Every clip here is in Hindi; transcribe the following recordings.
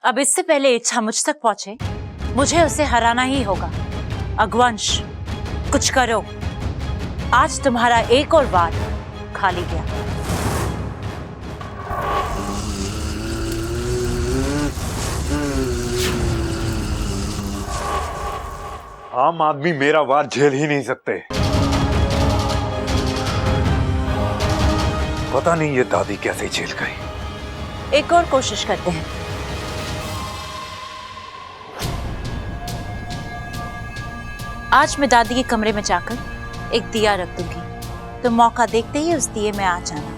अब इससे पहले इच्छा मुझ तक पहुंचे, मुझे उसे हराना ही होगा। अघवंश, कुछ करो। आज तुम्हारा एक और वार खाली गया। आम आदमी मेरा वार झेल ही नहीं सकते। पता नहीं ये दादी कैसे झेल गई। एक और कोशिश करते हैं। आज मैं दादी के कमरे में जाकर एक दिया रख दूंगी। तो मौका देखते ही उस दिए में आ जाना,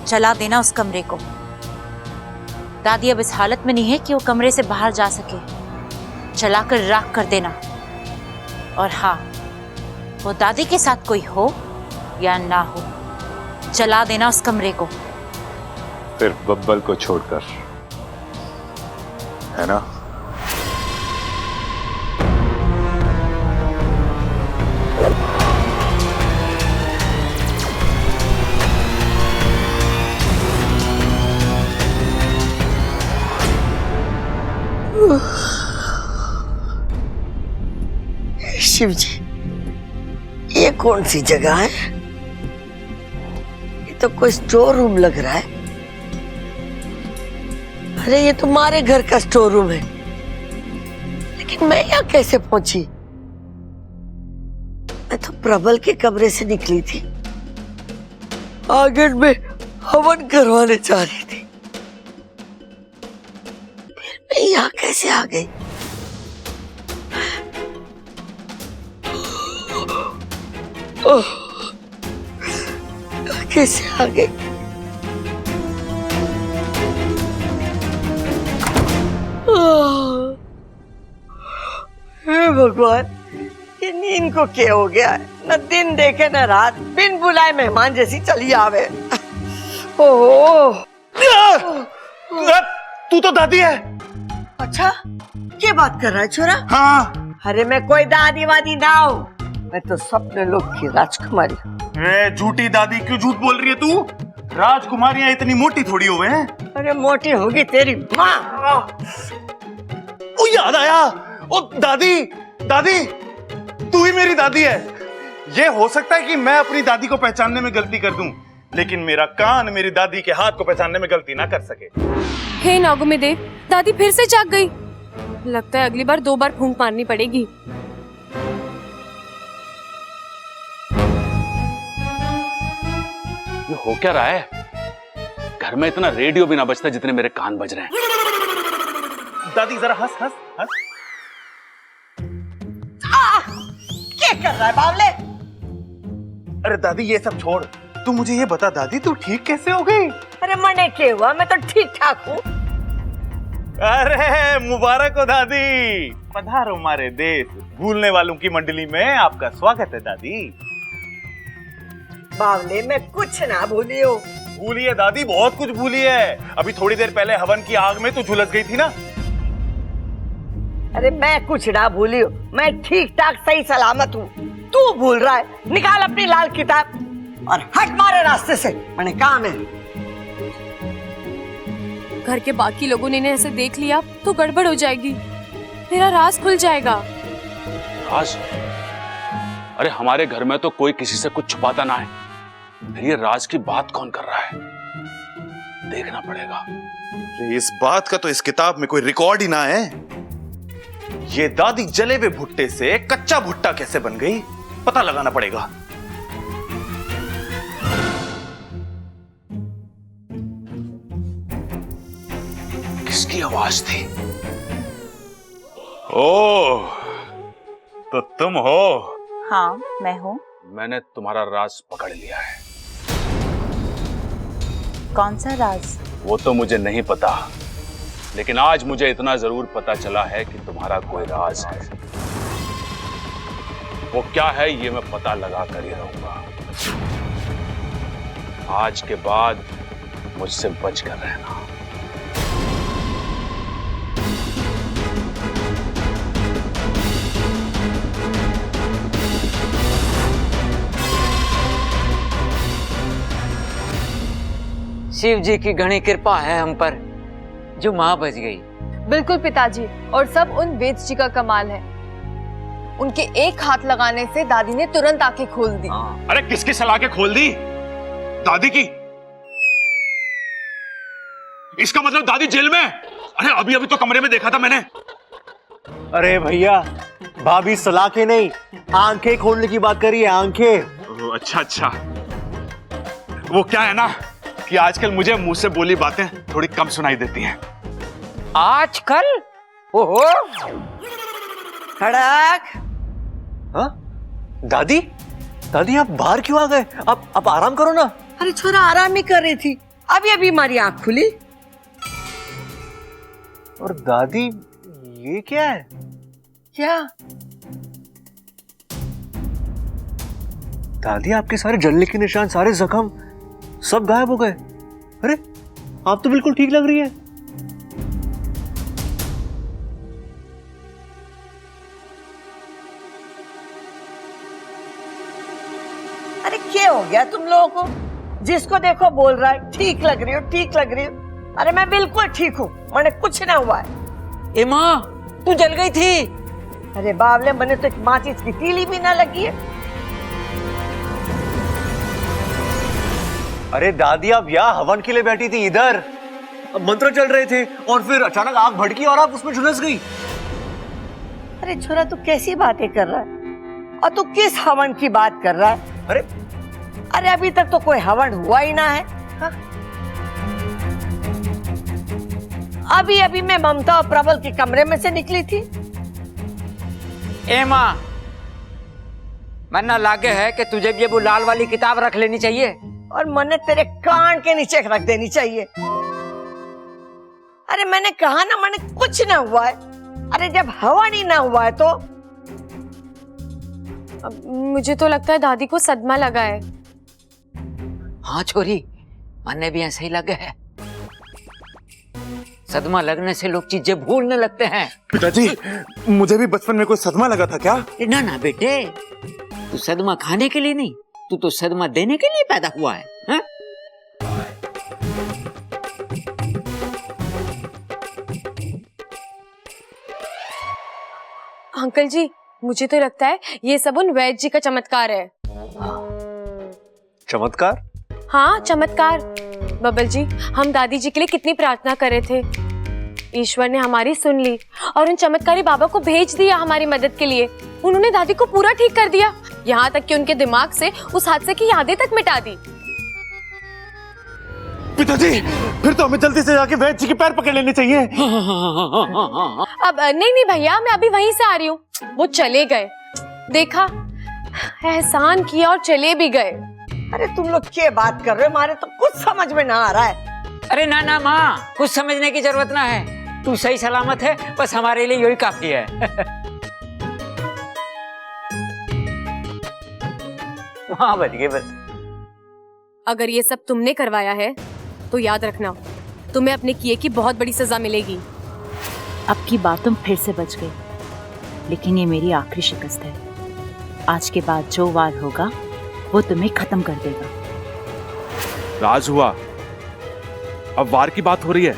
जला देना उस कमरे को। दादी अब इस हालत में नहीं है कि वो कमरे से बाहर जा सके। जलाकर राख कर देना। और हाँ, वो दादी के साथ कोई हो या ना हो, जला देना उस कमरे को। सिर्फ बब्बल को छोड़कर, है ना? शिव जी, ये कौन सी जगह है? ये तो कोई स्टोर रूम लग रहा है। अरे ये तुम्हारे घर का स्टोर रूम है, लेकिन मैं यहाँ कैसे पहुंची? मैं तो प्रबल के कमरे से निकली थी, आंगन में हवन करवाने जा रही थी। फिर मैं यहाँ कैसे आ गई? कैसे आ गई? हे भगवान, ये नींद को क्या हो गया है? न दिन देखे न रात, बिन बुलाए मेहमान जैसी चली आवे। ओह, तू तो दादी है। अच्छा, क्या बात कर रहा है छोरा? हाँ। अरे मैं कोई दादी वादी ना हूँ, मैं तो सपने लोग की राजकुमारी। झूठी दादी, क्यों झूठ बोल रही है तू? राजकुमारियां इतनी मोटी थोड़ी हुए हैं। अरे मोटी होगी तेरी माँ। ओ याद आया, ओ दादी, दादी, तू ही मेरी दादी है। ये हो सकता है कि मैं अपनी दादी को पहचानने में गलती कर दूं, लेकिन मेरा कान मेरी दादी के हाथ को पहचानने में गलती ना कर सके। हे नागुमी देव, दादी फिर से जाग गई। लगता है अगली बार 2 बार फूंक मारनी पड़ेगी। ये हो क्या रहा है? घर में इतना रेडियो भी ना बजता जितने मेरे कान बज रहे हैं। दादी जरा हंस हंस हंस। क्या कर रहा है बावले? अरे दादी ये सब छोड़, तू मुझे ये बता दादी, तू ठीक कैसे हो गई? अरे मने क्या हुआ? मैं तो ठीक ठाक हूँ। अरे मुबारक हो दादी, पधारो हमारे देश। भूलने वालों की मंडली में आपका स्वागत है दादी। बावले मैं कुछ ना भूली हूँ। भूली है दादी, बहुत कुछ भूली है। अभी थोड़ी देर पहले हवन की आग में तू झुलस गई थी ना। अरे मैं कुछ ना भूली हूँ, मैं ठीक ठाक सही सलामत हूँ। तू भूल रहा है। निकाल अपनी लाल किताब और हट मारे रास्ते से, मैंने काम है। घर के बाकी लोगों ने इन्हें ऐसे देख लिया तो गड़बड़ हो जाएगी, मेरा राज खुल जाएगा। राज? अरे हमारे घर में तो कोई किसी से कुछ छुपाता ना है, फिर ये राज की बात कौन कर रहा है? देखना पड़ेगा। इस बात का तो इस किताब में कोई रिकॉर्ड ही ना है। ये दादी जले हुए भुट्टे से कच्चा भुट्टा कैसे बन गई, पता लगाना पड़ेगा। किसकी आवाज थी? ओह, तो तुम हो? हाँ, मैं हूँ। मैंने तुम्हारा राज पकड़ लिया है। कौन सा राज? वो तो मुझे नहीं पता, लेकिन आज मुझे इतना जरूर पता चला है कि तुम्हारा कोई राज है। वो क्या है ये मैं पता लगा कर ही रहूंगा। आज के बाद मुझसे बच कर रहना। शिव जी की घनी कृपा है हम पर। जो माँ बच गई। बिल्कुल पिताजी, और सब उन वेद जी का कमाल है। उनके एक हाथ लगाने से दादी ने तुरंत आंखें खोल दी। अरे किसकी सलाह के खोल दी? दादी की? इसका मतलब दादी जेल में? अरे अभी अभी तो कमरे में देखा था मैंने। अरे भैया, भाभी सलाह के नहीं, आंखें खोलने की बात करी है, आंखें। अच्छा अच्छा, वो क्या है ना कि आजकल मुझे मुंह से बोली बातें थोड़ी कम सुनाई देती हैं। आजकल? ओहो, खड़क। हाँ? दादी, दादी आप बाहर क्यों आ गए? आप आराम करो ना। अरे छोरा आराम ही कर रही थी, अभी अभी हमारी आंख खुली। और दादी, ये क्या है? क्या? दादी, आपके सारे जलने के निशान, सारे जख्म सब गायब हो गए। अरे आप तो बिल्कुल ठीक लग रही है। अरे क्या हो गया तुम लोगों को? जिसको देखो बोल रहा है ठीक लग रही हो, ठीक लग रही हो। अरे मैं बिल्कुल ठीक हूँ, मैंने कुछ ना हुआ है। ए माँ, तू जल गई थी। अरे बावले, मैंने तो एक माचिस की तीली भी ना लगी है। अरे दादी, आप यहाँ हवन के लिए बैठी थी, इधर अब मंत्र चल रहे थे और फिर अचानक आग भड़की और आप उसमें झुलस गई। अरे छोरा, तू कैसी बातें कर रहा है और तू किस हवन की बात कर रहा है? अरे अरे अभी तक तो कोई हवन हुआ ही ना है। हाँ? अभी अभी मैं ममता और प्रबल के कमरे में से निकली थी। ए माँ, मन्ना लागे है कि तुझे भी ये वो लाल वाली किताब रख लेनी चाहिए और मैंने तेरे कान के नीचे रख देनी चाहिए। अरे मैंने कहा ना, मैंने कुछ ना हुआ है। अरे जब हवन ही ना हुआ है तो? अब मुझे तो लगता है दादी को सदमा लगा है। हाँ छोरी, मन्ने भी ऐसे ही लगे है। सदमा लगने से लोग चीजें भूलने लगते हैं। पिताजी, मुझे भी बचपन में कोई सदमा लगा था क्या? ना ना बेटे, तू सदमा खाने के लिए नहीं, तू तो सदमा देने के लिए पैदा हुआ है, हा? अंकल जी, मुझे तो लगता है ये सब उन वैद्य जी का चमत्कार है। चमत्कार? हाँ, चमत्कार। बबल जी, हम दादी जी के लिए कितनी प्रार्थना कर रहे थे, ईश्वर ने हमारी सुन ली और उन चमत्कारी बाबा को भेज दिया हमारी मदद के लिए। उन्होंने दादी को पूरा ठीक कर दिया, यहाँ तक कि उनके दिमाग से उस हादसे की यादें तक मिटा दी। पिताजी, फिर तो हमें जल्दी से जाके वैद्य जी के पैर पकड़ लेने चाहिए। अब नहीं भैया, मैं अभी वहीं से आ रही हूँ। वो चले गए, देखा, एहसान किया और चले भी गए। अरे तुम लोग क्या बात कर रहे हो? हमारे तो कुछ समझ में ना आ रहा है। अरे ना ना माँ, कुछ समझने की जरूरत ना है, तू सही सलामत है, बस हमारे लिए यही काफी है। हाँ बच गए बस। अगर ये सब तुमने करवाया है तो याद रखना, तुम्हें अपने किए की बहुत बड़ी सजा मिलेगी। अब की बात तुम फिर से बच गई, लेकिन ये मेरी आखिरी शिकस्त है। आज के बाद जो वार होगा वो तुम्हें खत्म कर देगा। राज हुआ, अब वार की बात हो रही है।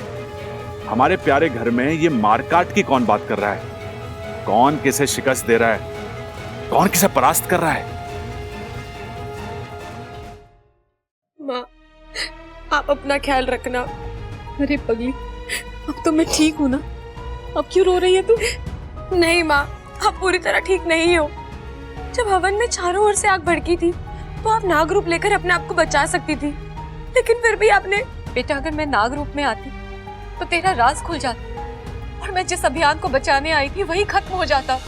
हमारे प्यारे घर में ये मारकाट की कौन बात कर रहा है? कौन किसे शिकस्त दे रहा है? कौन किसे परास्त कर रहा है? माँ, आप अपना ख्याल रखना। अरे पगली, अब तो मैं ठीक हूँ ना? अब क्यों रो रही है तू? नहीं माँ, आप पूरी तरह ठीक नहीं हो। जब हवन में चारों ओर से आग भड़की थी तो आप नाग रूप लेकर अपने आप को बचा सकती थी, लेकिन फिर भी आपने। बेटा, अगर मैं नाग रूप में आती तो तेरा राज खुल जाता और मैं जिस अभियान को बचाने आई थी वही खत्म हो जाता।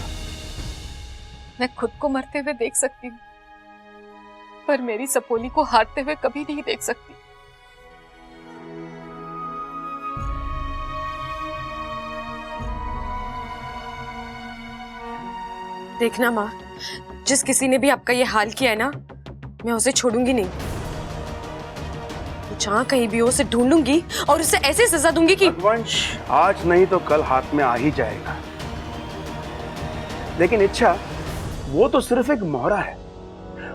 मैं खुद को मरते हुए देख सकती हूँ, पर मेरी सपोली को हारते हुए कभी नहीं देख सकती। देखना माँ, जिस किसी ने भी आपका ये हाल किया है ना, मैं उसे छोड़ूंगी नहीं। जहाँ कहीं भी हो उसे ढूंढूंगी और उसे ऐसे सजा दूंगी कि रघुवंश आज नहीं तो कल हाथ में आ ही जाएगा। लेकिन इच्छा, वो तो सिर्फ एक मोहरा है।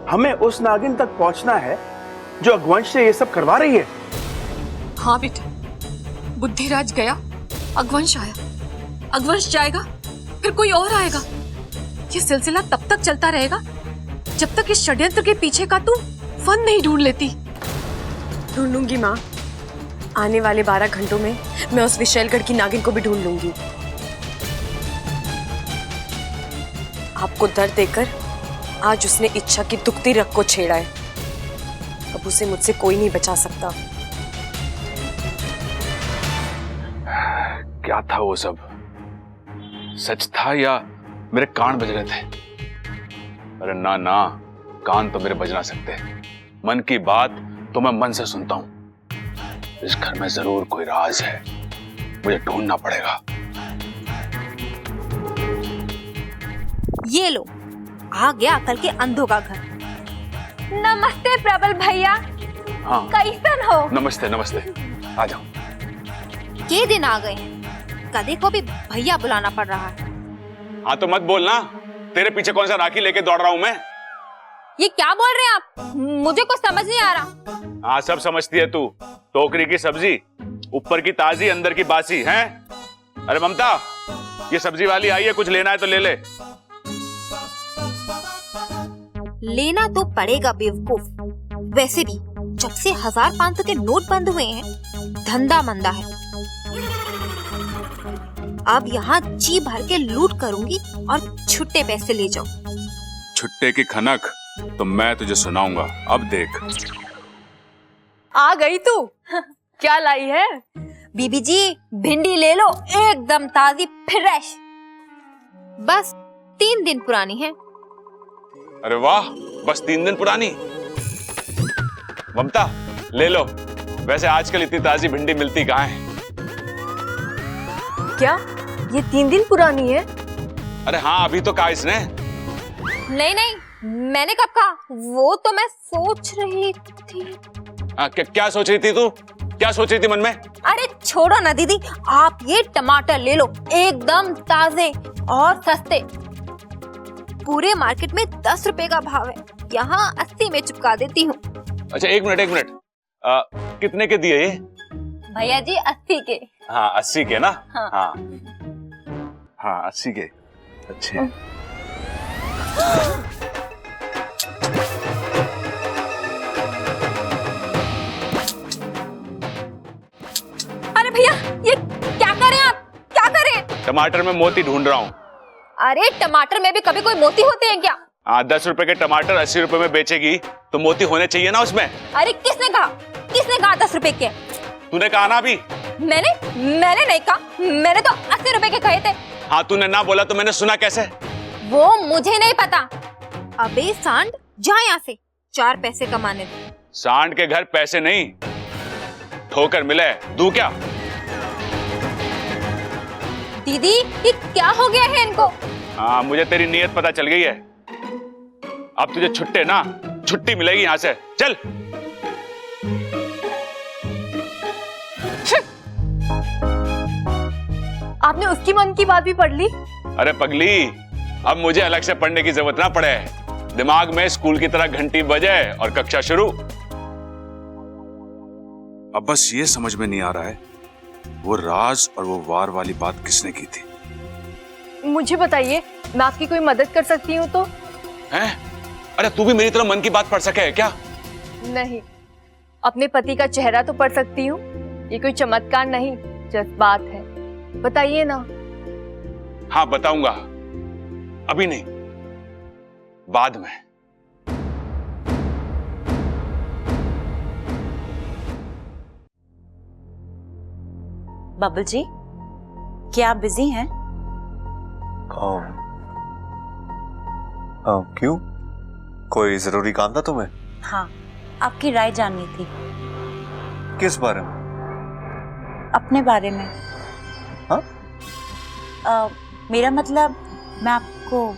हमें उस नागिन तक पहुंचना है जो रघुवंश से ये सब करवा रही है। हाँ बेटा, बुद्धिराज गया अगवंश आया, अगवंश जाएगा, फिर कोई और आएगा। ये सिलसिला तब तक चलता रहेगा जब तक इस षड्यंत्र के पीछे का तू फन नहीं ढूंढ लेती। ढूंढ लूंगी माँ, आने वाले 12 घंटों में मैं उस विशैलगढ़ की नागिन को भी ढूंढ लूंगी। आपको दर्द देकर आज उसने इच्छा की दुखती रग को छेड़ा है। अब उसे मुझसे कोई नहीं बचा सकता। क्या था वो सब? सच था या मेरे कान बज रहे थे? अरे ना ना, कान तो मेरे बज ना सकते। मन की बात तो मैं मन से सुनता हूं। इस घर में जरूर कोई राज है, मुझे ढूंढना पड़ेगा। ये लो, आ गया अकल के अंधों का घर। नमस्ते प्रबल भैया। हाँ कैसन हो? नमस्ते नमस्ते, आ जाओ। ये दिन आ गए हैं, कदे को भी भैया बुलाना पड़ रहा है। हाँ तो मत बोलना, तेरे पीछे कौन सा राखी लेके दौड़ रहा हूं मैं? ये क्या बोल रहे हैं आप? मुझे कुछ समझ नहीं आ रहा। हाँ सब समझती है तू। टोकरी की सब्जी, ऊपर की ताजी अंदर की बासी है। अरे ममता, ये सब्जी वाली आई है, कुछ लेना है तो ले ले। लेना तो पड़ेगा बेवकूफ। वैसे भी जब से 1000-500 के नोट बंद हुए हैं, धंधा मंदा है। अब यहाँ जी भर के लूट करूंगी और छुट्टे पैसे ले जाओ। छुट्टे की खनक तो मैं तुझे सुनाऊंगा, अब देख। आ गई तू? क्या लाई है? बीबी जी, भिंडी ले लो, एकदम ताजी फ्रेश। बस 3 दिन पुरानी है। अरे वाह, बस 3 दिन पुरानी? ममता ले लो। वैसे आजकल इतनी ताजी भिंडी मिलती कहाँ है? क्या ये 3 दिन पुरानी है? अरे हाँ, अभी तो कहा इसने। नहीं नहीं, मैंने कब कहा? वो तो मैं सोच रही थी। क्या सोच रही थी तू? क्या सोच रही थी मन में? अरे छोड़ो ना दीदी, आप ये टमाटर ले लो, एकदम ताजे और सस्ते। पूरे मार्केट में 10 रुपए का भाव है, यहाँ 80 में चुका देती हूँ। अच्छा एक मिनट, कितने के दिए ये? भैया जी 80 के। हाँ 80 के ना? हाँ। हाँ 80 के। अच्छे। अरे भैया, ये क्या कर रहे हैं आप? क्या कर रहे हैं? टमाटर में मोती ढूंढ रहा हूँ। अरे टमाटर में भी कभी कोई मोती होते हैं क्या? 10 रुपए के टमाटर 80 रुपए में बेचेगी तो मोती होने चाहिए ना उसमें। अरे किसने कहा 10 रुपए के? तूने कहा ना अभी। मैंने नहीं कहा, मैंने तो 80 रुपए के कहे थे। हाँ तूने ना बोला तो मैंने सुना कैसे? वो मुझे नहीं पता। अबे सांड, जा यहाँ से, 4 पैसे कमाने दे। सांड के घर पैसे नहीं, ठोकर मिले दूं क्या? दीदी ये क्या हो गया है इनको? हाँ मुझे तेरी नीयत पता चल गई है। अब तुझे छुट्टी मिलेगी यहाँ से, चल। आपने उसकी मन की बात भी पढ़ ली? अरे पगली, अब मुझे अलग से पढ़ने की जरूरत ना पड़े। दिमाग में स्कूल की तरह घंटी बजे और कक्षा शुरू। अब बस ये समझ में नहीं आ रहा है, वो राज और वो वार वाली बात किसने की थी? मुझे बताइए, मैं आपकी कोई मदद कर सकती हूँ तो? हैं? अरे तू भी मेरी तरह मन की बात पढ़ सके है क्या? नहीं, अपने पति का चेहरा तो पढ़ सकती हूँ। ये कोई चमत्कार नहीं, जज्बात है। बताइए ना। हाँ बताऊंगा, अभी नहीं, बाद में। बबल जी, क्या आप बिजी हैं? क्यों? कोई जरूरी काम था तुम्हें? हाँ, आपकी राय जाननी थी। किस बारे में? अपने बारे में। हाँ? मेरा मतलब, मैं आपको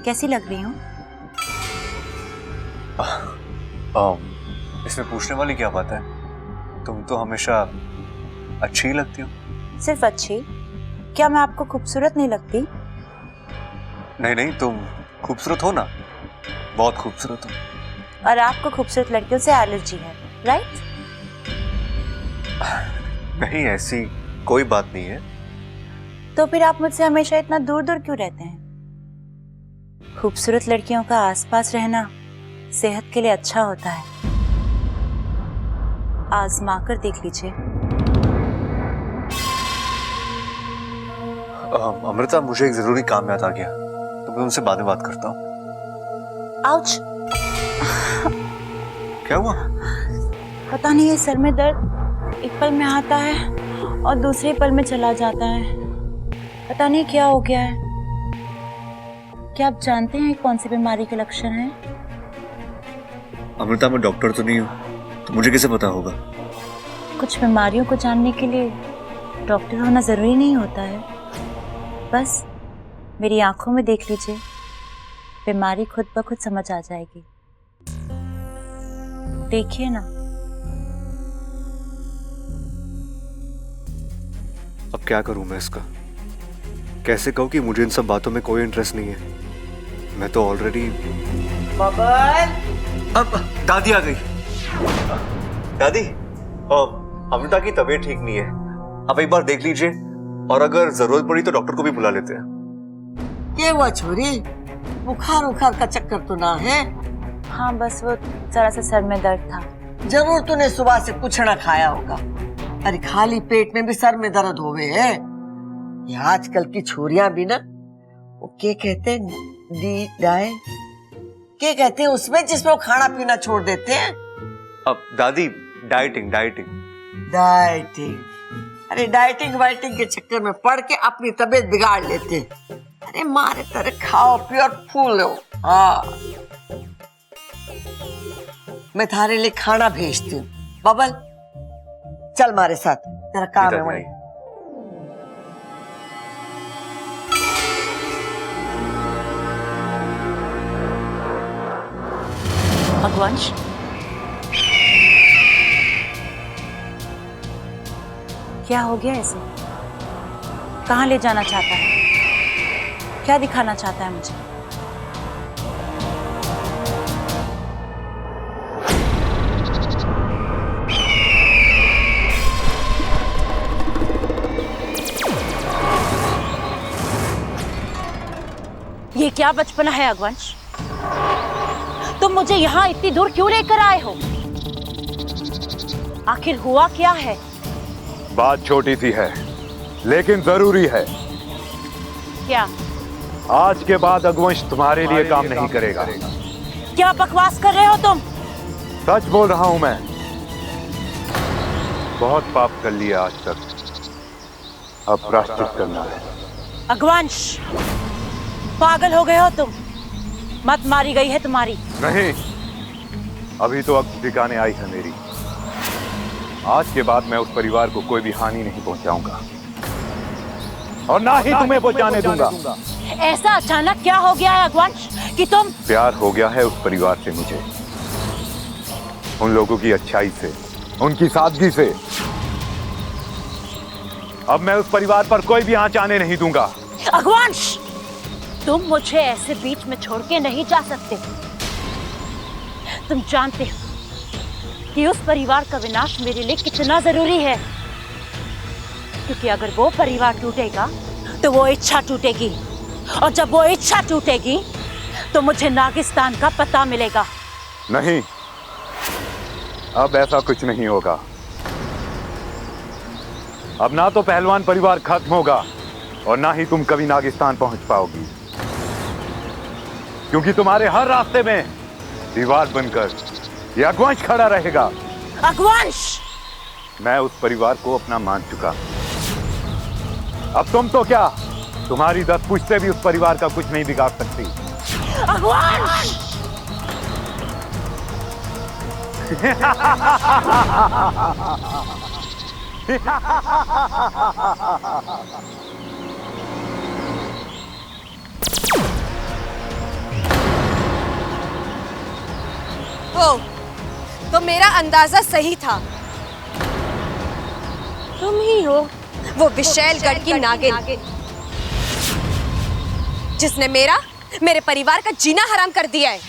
कैसी लग रही हूँ? इसमें पूछने वाली क्या बात है? तुम तो हमेशा अच्छी लगती हो। सिर्फ अच्छी? क्या मैं आपको खूबसूरत नहीं लगती? नहीं नहीं, तुम खूबसूरत हो ना, बहुत खूबसूरत हो। और आपको खूबसूरत लड़कियों से एलर्जी है, राइट? नहीं, ऐसी कोई बात नहीं है। तो फिर आप मुझसे हमेशा इतना दूर दूर क्यों रहते हैं? खूबसूरत लड़कियों का आसपास रहना सेहत के लिए अच्छा होता है, आजमा कर देख लीजिए। अमृता, मुझे एक जरूरी काम याद आ गया, तो मैं उनसे बाद में बात करता हूँ। आउच! क्या हुआ? पता नहीं, ये सर में दर्द एक पल में आता है और दूसरे पल में चला जाता है। पता नहीं क्या हो गया है। क्या आप जानते हैं कौन सी बीमारी के लक्षण हैं? अमृता, मैं डॉक्टर तो नहीं हूँ, तो मुझे कैसे पता होगा? कुछ बीमारियों को जानने के लिए डॉक्टर होना जरूरी नहीं होता है। बस मेरी आंखों में देख लीजिए, बीमारी खुद ब खुद समझ आ जाएगी। देखिए ना। अब क्या करूं मैं इसका? कैसे कहूं कि मुझे इन सब बातों में कोई इंटरेस्ट नहीं है? मैं तो ऑलरेडी। बबल, अब दादी आ गई। दादी, अमृता की तबीयत ठीक नहीं है, आप एक बार देख लीजिए, और अगर जरूरत पड़ी तो डॉक्टर को भी बुला लेते हैं। क्या हुआ छोरी? बुखार उखार का चक्कर तो ना है? हाँ, बस वो जरा सा सर में दर्द था। जरूर तूने सुबह से कुछ ना खाया होगा। अरे खाली पेट में भी सर में दर्द हो गए है। ये आजकल की छोरियां भी ना, वो क्या कहते हैं, क्या कहते हैं उसमें, जिसमें वो खाना पीना छोड़ देते हैं। अब दादी, डाइटिंग डाइटिंग डाइटिंग, अरे डाइटिंग वाइटिंग के चक्कर में पड़ के अपनी तबीयत बिगाड़ लेते हैं। अरे मारे तरह खाओ पियो और फूल लो। हाँ, मैं थारे लिए खाना भेजती हूँ। बबल, चल मारे साथ, तेरा काम है वही। भगवंश, क्या हो गया इसे? कहाँ ले जाना चाहता है? क्या दिखाना चाहता है मुझे? ये क्या बचपना है अगवंश? तुम मुझे यहाँ इतनी दूर क्यों लेकर आए हो? आखिर हुआ क्या है? बात छोटी सी है लेकिन जरूरी है। क्या? आज के बाद अगवंश तुम्हारे लिए काम नहीं करेगा। क्या बकवास कर रहे हो तुम? सच बोल रहा हूं मैं। बहुत पाप कर लिया आज तक, अब प्रायश्चित करना है। अगवंश, पागल हो गए हो तुम? मत मारी गई है तुम्हारी? नहीं, अभी तो अक्ल ठिकाने आई है मेरी। आज के बाद मैं उस परिवार को कोई भी हानि नहीं पहुंचाऊंगा और ना ही तुम्हें पहुंचाने दूंगा। ऐसा अचानक क्या हो गया है अगवंश कि तुम? प्यार हो गया है उस परिवार से मुझे, उन लोगों की अच्छाई से, उनकी सादगी से। अब मैं उस परिवार पर कोई भी आंच आने नहीं दूंगा। अगवंश, तुम मुझे ऐसे बीच में छोड़ के नहीं जा सकते। तुम जानते हो कि उस परिवार का विनाश मेरे लिए कितना जरूरी है, क्योंकि अगर वो परिवार टूटेगा तो वो इच्छा टूटेगी, और जब वो इच्छा टूटेगी तो मुझे नागिस्तान का पता मिलेगा। नहीं, अब ऐसा कुछ नहीं होगा। अब ना तो पहलवान परिवार खत्म होगा और ना ही तुम कभी नागिस्तान पहुंच पाओगी, क्योंकि तुम्हारे हर रास्ते में दीवार बनकर ये अगवंश खड़ा रहेगा। अगवंश! मैं उस परिवार को अपना मान चुका। अब तुम तो क्या, तुम्हारी 10 पुश्तें भी उस परिवार का कुछ नहीं बिगाड़ सकती। अगवंश! ओ, तो मेरा अंदाजा सही था। तुम ही हो वो विशैलगढ़ की नागिन, जिसने मेरे परिवार का जीना हराम कर दिया है।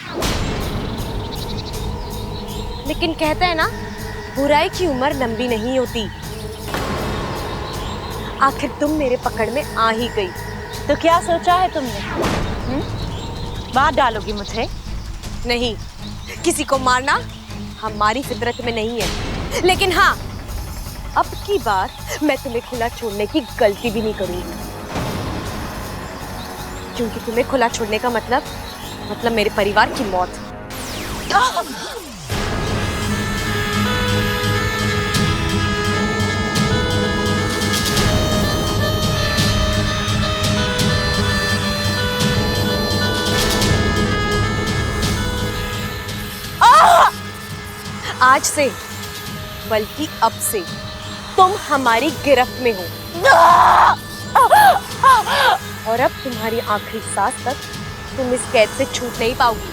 लेकिन कहते हैं ना, बुराई की उम्र लंबी नहीं होती। आखिर तुम मेरे पकड़ में आ ही गई। तो क्या सोचा है तुमने? मार डालोगी मुझे? नहीं, किसी को मारना हमारी फितरत में नहीं है। लेकिन हाँ, अब की बार मैं तुम्हें खुला छोड़ने की गलती भी नहीं करूंगी, क्योंकि तुम्हें खुला छोड़ने का मतलब मेरे परिवार की मौत। आज से, बल्कि अब से तुम हमारी गिरफ्त में हो, और अब तुम्हारी आखिरी सांस तक तुम इस कैद से छूट नहीं पाओगी।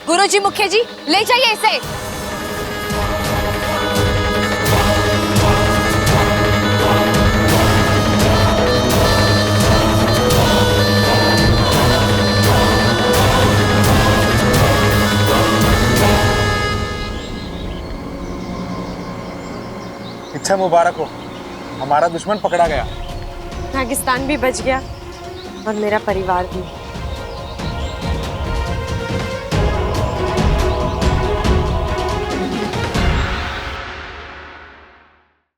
गुरुजी, मुखिया जी, ले जाइए इसे। अच्छा मुबारक हो, हमारा दुश्मन पकड़ा गया। पाकिस्तान भी बच गया और मेरा परिवार भी।